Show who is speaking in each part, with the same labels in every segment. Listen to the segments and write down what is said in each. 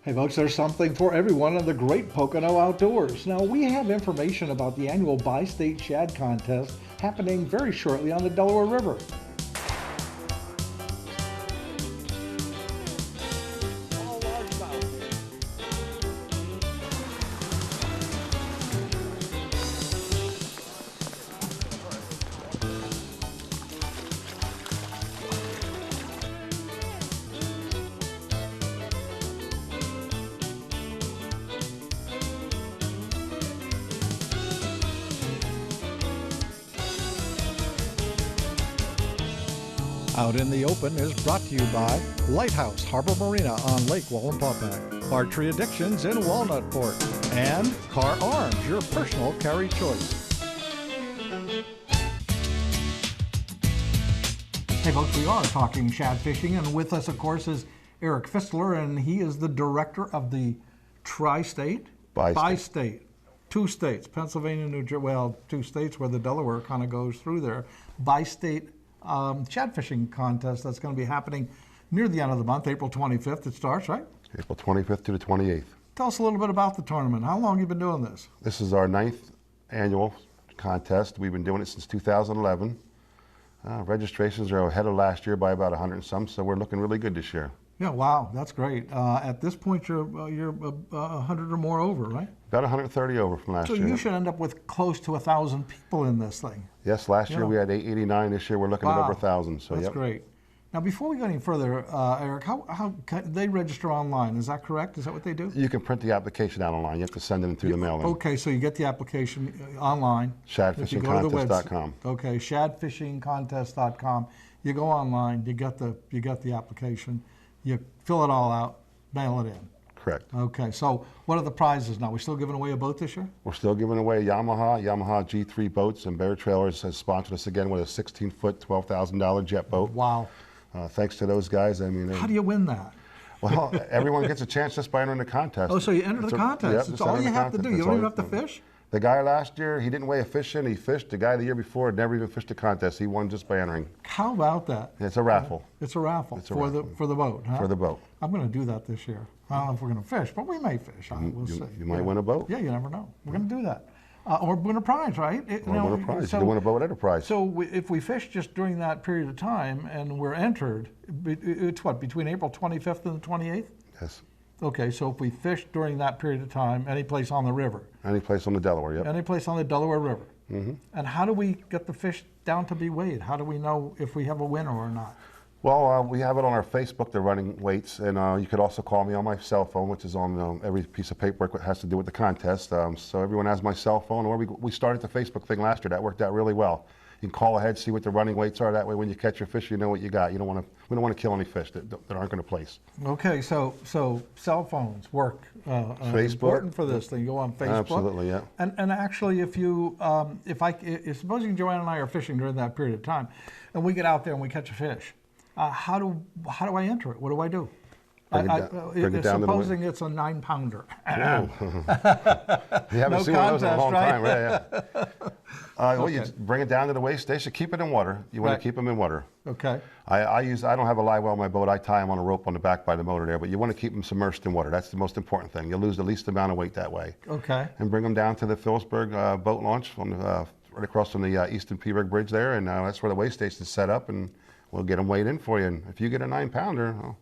Speaker 1: Hey folks, there's something for everyone in the great Pocono outdoors. Now we have information about the annual Bi-State Shad Contest happening very shortly on the Delaware River. Out in the Open is brought to you by Lighthouse Harbor Marina on Lake Wallenpaupack, Archery Addictions in Walnutport, and Car Arms, your personal carry choice. Hey folks, we are talking shad fishing, and with us of course is Eric Fistler, and he is the director of the Tri-State? Bi-State. Two states, Pennsylvania, New Jersey, well, two states where the Delaware kind of goes through there. Bi-State shad fishing contest that's going to be happening near the end of the month, April 25th. It starts, right?
Speaker 2: April 25th to the 28th.
Speaker 1: Tell us a little bit about the tournament. How long have you been doing this?
Speaker 2: This is our 9th annual contest. We've been doing it since 2011. Registrations are ahead of last year by about 100 and some, so we're looking really good this year.
Speaker 1: Yeah, wow, that's great. At this point, you're 100 or more over, right?
Speaker 2: About 130 over from last year.
Speaker 1: So you should end up with close to 1,000 people in this thing.
Speaker 2: Yes, last year we had 889. This year we're looking at over 1,000. So
Speaker 1: that's great. Now, before we go any further, Eric, how can they register online? Is that correct? Is that what they do?
Speaker 2: You can print the application out online. You have to send them through the mail.
Speaker 1: Okay, so you get the application online.
Speaker 2: Shadfishingcontest.com.
Speaker 1: Okay, shadfishingcontest.com. You go online. You get the application. You fill it all out, mail it in.
Speaker 2: Correct.
Speaker 1: Okay, so what are the prizes now? We're still giving away a boat this year?
Speaker 2: We're still giving away Yamaha G3 boats, and Bear Trailers has sponsored us again with a 16-foot, $12,000 jet boat.
Speaker 1: Wow.
Speaker 2: Thanks to those guys. I mean,
Speaker 1: how do you win that?
Speaker 2: Well, everyone gets a chance just by entering the contest.
Speaker 1: Oh, so you enter the contest.
Speaker 2: Yep,
Speaker 1: it's all you have to do. You don't even have to fish?
Speaker 2: The guy last year, he didn't weigh a fish in. He fished. The guy the year before had never even fished a contest. He won just by entering.
Speaker 1: How about that?
Speaker 2: It's a raffle.
Speaker 1: It's a raffle for the boat, huh?
Speaker 2: For the boat.
Speaker 1: I'm going to do that this year. I don't know if we're going to fish, but we may fish. We'll see.
Speaker 2: You might win a boat.
Speaker 1: Yeah, you never know. We're going to do that. Or win a prize, right?
Speaker 2: Or win a prize. You can win a boat at a prize.
Speaker 1: So if we fish just during that period of time and we're entered, it's what, between April 25th and the 28th?
Speaker 2: Yes.
Speaker 1: Okay, so if we fish during that period of time, any place on the river?
Speaker 2: Any place on the Delaware, yep.
Speaker 1: Any place on the Delaware River.
Speaker 2: Mm-hmm.
Speaker 1: And how do we get the fish down to be weighed? How do we know if we have a winner or not?
Speaker 2: Well, we have it on our Facebook, the running weights, and you could also call me on my cell phone, which is on every piece of paperwork that has to do with the contest. So everyone has my cell phone, or we started the Facebook thing last year. That worked out really well. You can call ahead, see what the running weights are. That way, when you catch your fish, you know what you got. We don't want to kill any fish that aren't going to place.
Speaker 1: Okay, so cell phones work.
Speaker 2: Facebook,
Speaker 1: important for this thing. You go on Facebook.
Speaker 2: Absolutely, yeah.
Speaker 1: And actually, if supposing Joanne and I are fishing during that period of time, and we get out there and we catch a fish, how do I enter it? What do I do? Supposing it's a 9-pounder. You
Speaker 2: haven't seen one of those in a long time, right?
Speaker 1: Okay.
Speaker 2: Well, you bring it down to the weigh station. Keep it in water. You want to keep them in water.
Speaker 1: Okay.
Speaker 2: I don't have a live well on my boat. I tie them on a rope on the back by the motor there, but you want to keep them submerged in water. That's the most important thing. You'll lose the least amount of weight that way.
Speaker 1: Okay.
Speaker 2: And bring them down to the Phillipsburg boat launch right across from the Easton Peaburg Bridge there, and that's where the weigh station is set up, and we'll get them weighed in for you. And if you get a 9-pounder,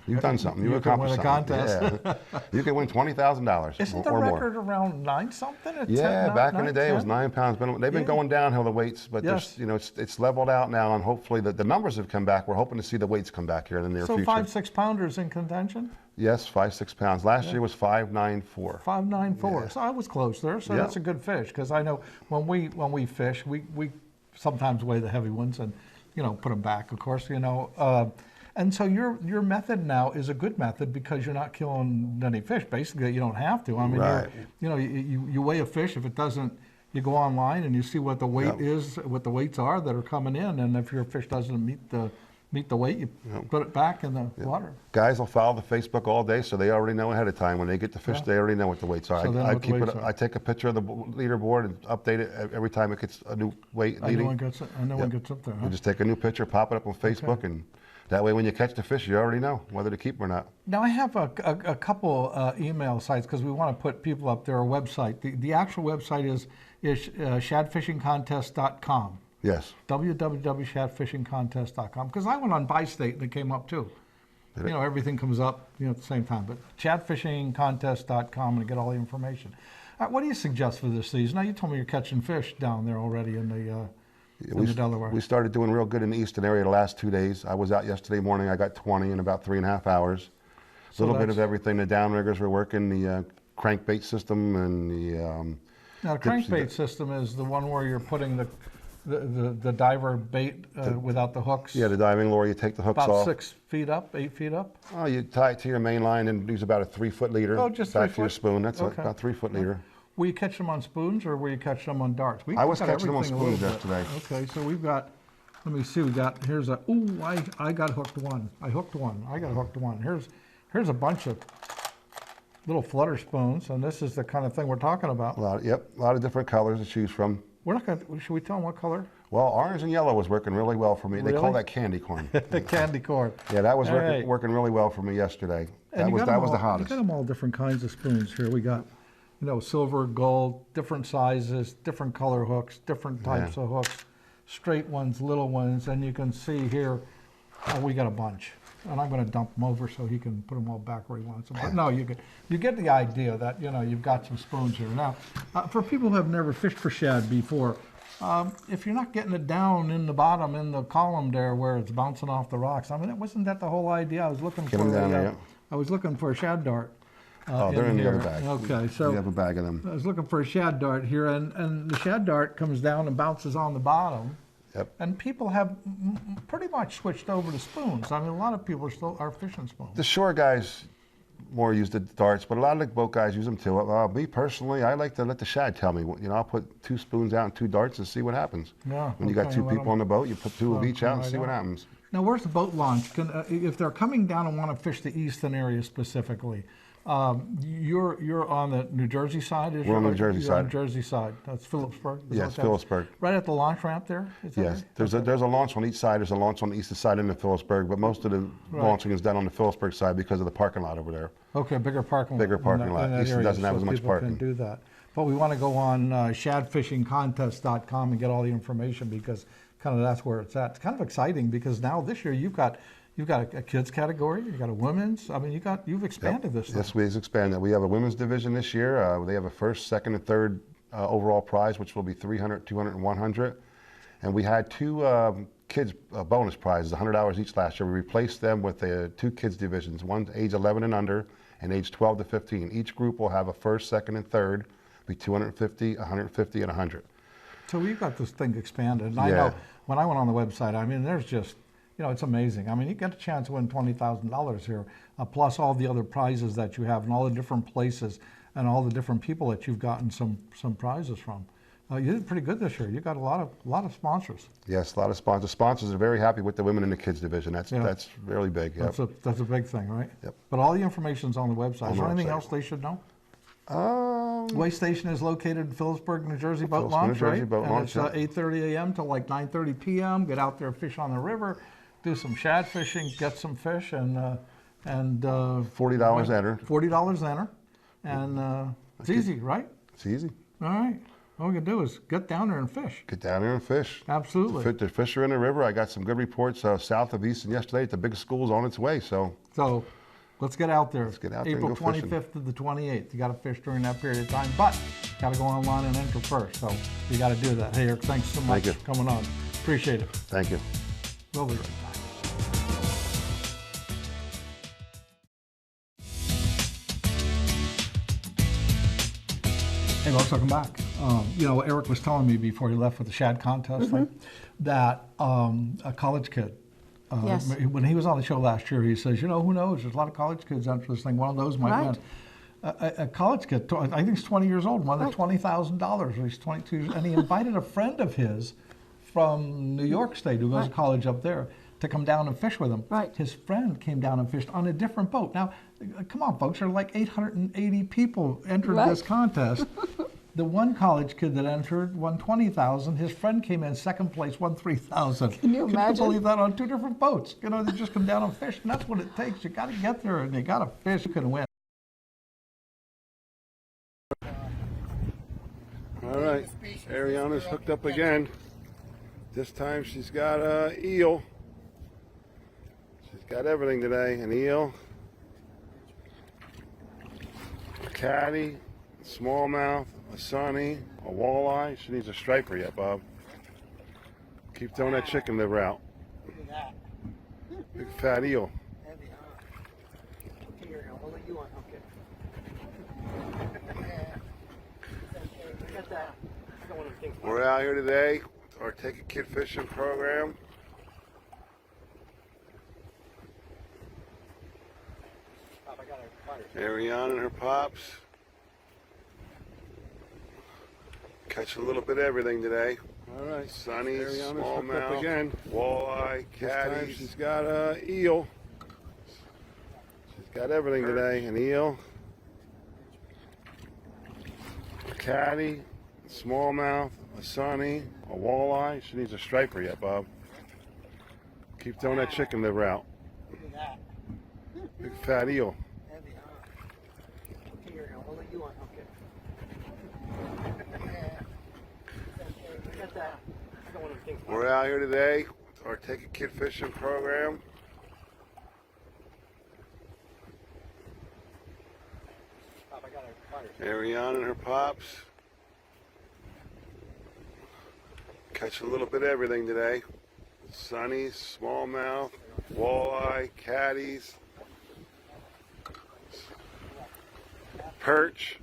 Speaker 2: you've done something. You accomplished something. Yeah. You can win $20,000.
Speaker 1: Isn't the record around 9-something?
Speaker 2: Yeah, back in the day it was 9 pounds. They've been going downhill, the weights, but it's leveled out now, and hopefully the numbers have come back. We're hoping to see the weights come back here in the near future.
Speaker 1: So 5-6-pounders in contention?
Speaker 2: Yes, 5-6 pounds. Last year was 594.
Speaker 1: 594. Yeah. So I was close there. So that's a good fish, because I know when we fish, we sometimes weigh the heavy ones and put them back. Of course, And so your method now is a good method because you're not killing any fish. Basically, you don't have to. I mean,
Speaker 2: right.
Speaker 1: You weigh a fish. If it doesn't, you go online and you see what the weight is, what the weights are that are coming in, and if your fish doesn't meet the weight, you put it back in the water.
Speaker 2: Guys will follow the Facebook all day, so they already know ahead of time. When they get the fish, they already know what the weights are.
Speaker 1: So
Speaker 2: I take a picture of the leaderboard and update it every time it gets a new weight leading.
Speaker 1: I know one gets up there. Huh?
Speaker 2: You just take a new picture, pop it up on Facebook, and That way when you catch the fish, you already know whether to keep or not.
Speaker 1: Now I have a couple email sites because we want to put people up there, a website. The actual website is shadfishingcontest.com.
Speaker 2: Yes.
Speaker 1: www.shadfishingcontest.com. Because I went on Buy State and it came up too. You know, everything comes up, you know, at the same time. But shadfishingcontest.com and get all the information. What do you suggest for this season? Now you told me you're catching fish down there already in the Delaware.
Speaker 2: We started doing real good in the eastern area the last 2 days. I was out yesterday morning. I got 20 in about 3.5 hours. A little bit of everything. The downriggers were working, the crankbait system and the...
Speaker 1: now, the crankbait system is the one where you're putting the diver bait without the hooks.
Speaker 2: Yeah, the diving lure. You take the hooks off.
Speaker 1: About 6 feet up, 8 feet up?
Speaker 2: Oh, you tie it to your main line and use about a 3-foot leader.
Speaker 1: Oh, just
Speaker 2: back
Speaker 1: 3
Speaker 2: to your
Speaker 1: foot?
Speaker 2: spoon. That's
Speaker 1: Okay.
Speaker 2: about 3-foot leader.
Speaker 1: Will you catch them on spoons or will you catch them on darts?
Speaker 2: I was catching them on spoons yesterday.
Speaker 1: Okay, so we've got, let me see, we got, here's a, ooh, I got hooked one. I got hooked one. Here's a bunch of little flutter spoons, and this is the kind of thing we're talking about.
Speaker 2: A lot of different colors to choose from.
Speaker 1: We're not gonna, should we tell them what color?
Speaker 2: Well, orange and yellow was working really well for me. They call that candy corn.
Speaker 1: Candy corn.
Speaker 2: Yeah, that was working really well for me yesterday. That was the hottest.
Speaker 1: You got them all different kinds of spoons here. We got, you know, silver, gold, different sizes, different color hooks, different types of hooks, straight ones, little ones, and you can see here, we got a bunch. And I'm going to dump them over so he can put them all back where he wants them. But no, you get the idea that, you know, you've got some spoons here. Now, for people who have never fished for shad before, if you're not getting it down in the bottom, in the column there where it's bouncing off the rocks, I mean, wasn't that the whole idea? I was looking for a shad dart.
Speaker 2: Oh, they're in the other bag.
Speaker 1: Okay, so
Speaker 2: we have a bag of them.
Speaker 1: I was looking for a shad dart here, and the shad dart comes down and bounces on the bottom.
Speaker 2: Yep.
Speaker 1: And people have pretty much switched over to spoons. I mean, a lot of people are fishing spoons.
Speaker 2: The shore guys more use the darts, but a lot of the boat guys use them too. Me personally, I like to let the shad tell me. You know, I'll put 2 spoons out and 2 darts and see what happens.
Speaker 1: Yeah.
Speaker 2: When you got 2 people on the boat, you put 2 of each out and see what happens.
Speaker 1: Now, where's the boat launch? If they're coming down and want to fish the eastern area specifically, you're on the New Jersey side?
Speaker 2: We're on the Jersey side.
Speaker 1: On the Jersey side. That's Phillipsburg?
Speaker 2: Yes, Phillipsburg.
Speaker 1: Right at the launch ramp there?
Speaker 2: Yes. There's a launch on each side. There's a launch on the eastern side into Phillipsburg, but most of the launching is done on the Phillipsburg side because of the parking lot over there.
Speaker 1: Okay, bigger parking lot.
Speaker 2: Bigger parking lot. Eastern doesn't have as much parking.
Speaker 1: People can do that. But we want to go on shadfishingcontest.com and get all the information because kind of that's where it's at. It's kind of exciting because now this year you've got a kids category, you've got a women's. I mean, you've expanded this thing.
Speaker 2: Yes, we've expanded. We have a women's division this year. They have a first, second, and third overall prize, which will be 300, 200, and 100. And we had 2 kids bonus prizes, $100 each last year. We replaced them with 2 kids divisions, one age 11 and under, and age 12 to 15. Each group will have a first, second, and third, be 250, 150, and 100.
Speaker 1: So we've got this thing expanded. And I know when I went on the website, I mean, there's just, you know, it's amazing. I mean, you get a chance to win $20,000 here, plus all the other prizes that you have and all the different places and all the different people that you've gotten some prizes from. You did pretty good this year. You got a lot of sponsors.
Speaker 2: Yes, a lot of sponsors. Sponsors are very happy with the women in the kids division. That's really big. Yep.
Speaker 1: That's a big thing, right?
Speaker 2: Yep.
Speaker 1: But all the information's on the website. Is there anything else they should know? Way station is located in Phillipsburg, New Jersey boat launch, right? And it's 8:30 a.m. till like 9:30 p.m. Get out there, fish on the river, do some shad fishing, get some fish, and
Speaker 2: $40 enter.
Speaker 1: $40 enter, and it's easy, right?
Speaker 2: It's easy.
Speaker 1: All right. All we can do is get down there and fish.
Speaker 2: Get down there and fish.
Speaker 1: Absolutely.
Speaker 2: The fish are in the river. I got some good reports south of Easton yesterday. The big school's on its way. So
Speaker 1: let's get out there.
Speaker 2: Let's get out there
Speaker 1: April
Speaker 2: and go
Speaker 1: 25th
Speaker 2: fishing.
Speaker 1: to the 28th. You got to fish during that period of time, but you got to go online and enter first. So you got to do that. Hey, Eric, thanks so much for coming on. Appreciate it.
Speaker 2: Thank you.
Speaker 1: We'll be right back. Hey, folks, welcome back. You know, Eric was telling me before he left with the shad contest that a college kid, when he was on the show last year, he says, you know, who knows? There's a lot of college kids enter this thing. One of those might win. A college kid, I think he's 20 years old, won the $20,000. He's 22, and he invited a friend of his from New York State who goes to college up there to come down and fish with him. His friend came down and fished on a different boat. Now, come on, folks, there are like 880 people entered this contest. The one college kid that entered won $20,000. His friend came in second place, won $3,000.
Speaker 3: Can you imagine?
Speaker 1: Could you believe that, on two different boats? You know, they just come down and fish, and that's what it takes. You got to get there, and you got to fish. You can win.
Speaker 2: All right, Ariana's hooked up again. This time she's got an eel. She's got everything today: an eel, a catty, a smallmouth, a sunny, a walleye. She needs a striper yet, Bob. Keep throwing that chicken liver out.
Speaker 4: Look at that.
Speaker 2: Big fat eel.
Speaker 4: Heavy, huh? Here, I'll let you on. Okay. I got that. I got one of those things.
Speaker 2: We're out here today with our Take a Kid Fishing program.
Speaker 4: Pop, I got a fire.
Speaker 2: Ariana and her pops. Catching a little bit of everything today. All right, sunny, smallmouth again, walleye, catty. She's got an eel. She's got everything today: an eel, a catty, a smallmouth, a sunny, a walleye. She needs a striper yet, Bob. Keep throwing that chicken liver out.
Speaker 4: Look at that.
Speaker 2: Big fat eel.
Speaker 4: Heavy, huh? Here, I'll let you on. Okay. I got that. I got one of those things.
Speaker 2: We're out here today with our Take a Kid Fishing program.
Speaker 4: Pop, I got a fire.
Speaker 2: Ariana and her pops. Catching a little bit of everything today. Sunny, smallmouth, walleye, catties, perch.